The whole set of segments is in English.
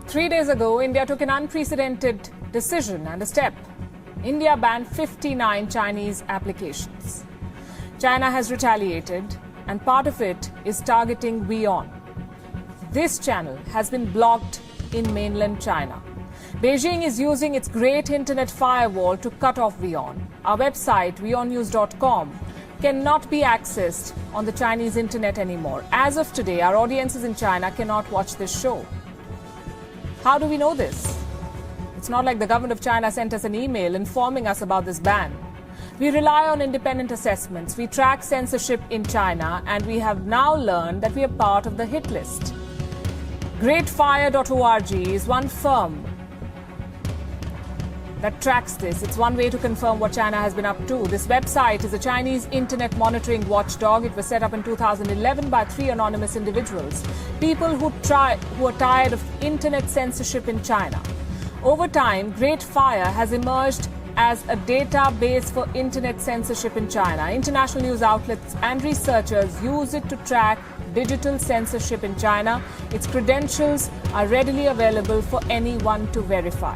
3 days ago, India took an unprecedented decision and a step. India banned 59 Chinese applications. China has retaliated, and part of it is targeting WION. This channel has been blocked in mainland China. Beijing is using its great internet firewall to cut off WION. Our website, wionnews.com, cannot be accessed on the Chinese internet anymore. As of today, our audiences in China cannot watch this show. How do we know this? It's not like the government of China sent us an email informing us about this ban. We rely on independent assessments. We track censorship in China, and we have now learned that we are part of the hit list. Greatfire.org is one firm that tracks this. It's one way to confirm what China has been up to. This website is a Chinese internet monitoring watchdog. It was set up in 2011 by 3 anonymous individuals, people who are tired of internet censorship in China. Over time, Greatfire has emerged as a database for internet censorship in China. International news outlets and researchers use it to track digital censorship in China. Its credentials are readily available for anyone to verify.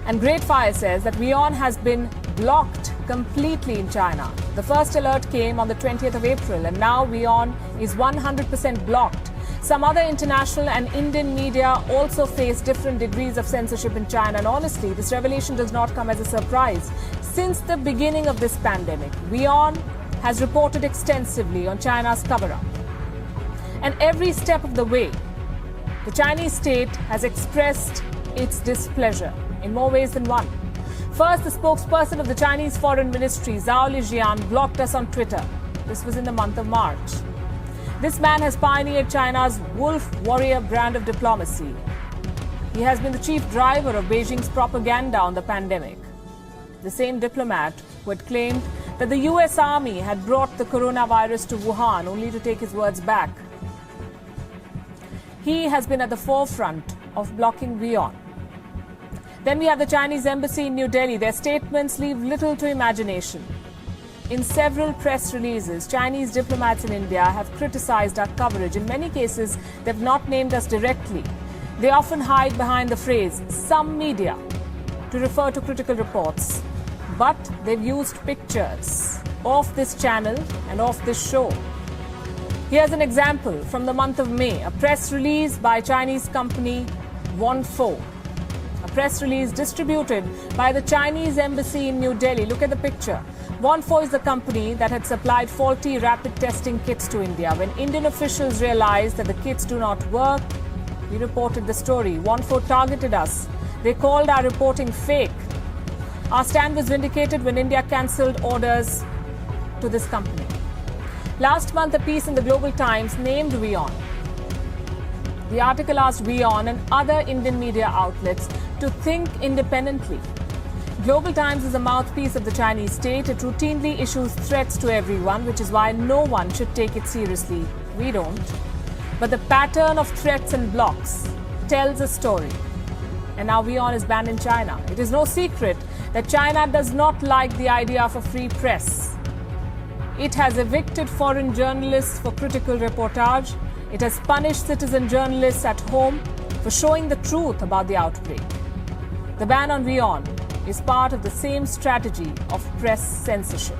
And Greatfire says that WION has been blocked completely in China. The first alert came on the 20th of April, and now WION is 100% blocked. Some other international and Indian media also face different degrees of censorship in China. And honestly, this revelation does not come as a surprise. Since the beginning of this pandemic, WION has reported extensively on China's cover-up. And every step of the way, the Chinese state has expressed its displeasure in more ways than one. First, the spokesperson of the Chinese Foreign Ministry, Zhao Lijian, blocked us on Twitter. This was in the month of March. This man has pioneered China's wolf warrior brand of diplomacy. He has been the chief driver of Beijing's propaganda on the pandemic. The same diplomat who had claimed that the US Army had brought the coronavirus to Wuhan, only to take his words back. He has been at the forefront of blocking WION. Then we have the Chinese embassy in New Delhi. Their statements leave little to imagination. In several press releases, Chinese diplomats in India have criticized our coverage. In many cases, they've not named us directly. They often hide behind the phrase, some media, to refer to critical reports. But they've used pictures of this channel and of this show. Here's an example from the month of May, a press release by Chinese company Wonfo. A press release distributed by the Chinese embassy in New Delhi. Look at the picture. Wonfo is the company that had supplied faulty rapid testing kits to India. When Indian officials realized that the kits do not work, we reported the story. Wonfo targeted us. They called our reporting fake. Our stand was vindicated when India cancelled orders to this company. Last month, a piece in the Global Times named WION. The article asked WION and other Indian media outlets to think independently. Global Times is a mouthpiece of the Chinese state. It routinely issues threats to everyone, which is why no one should take it seriously. We don't. But the pattern of threats and blocks tells a story. And now WION is banned in China. It is no secret that China does not like the idea of a free press. It has evicted foreign journalists for critical reportage. It has punished citizen journalists at home for showing the truth about the outbreak. The ban on WION is part of the same strategy of press censorship.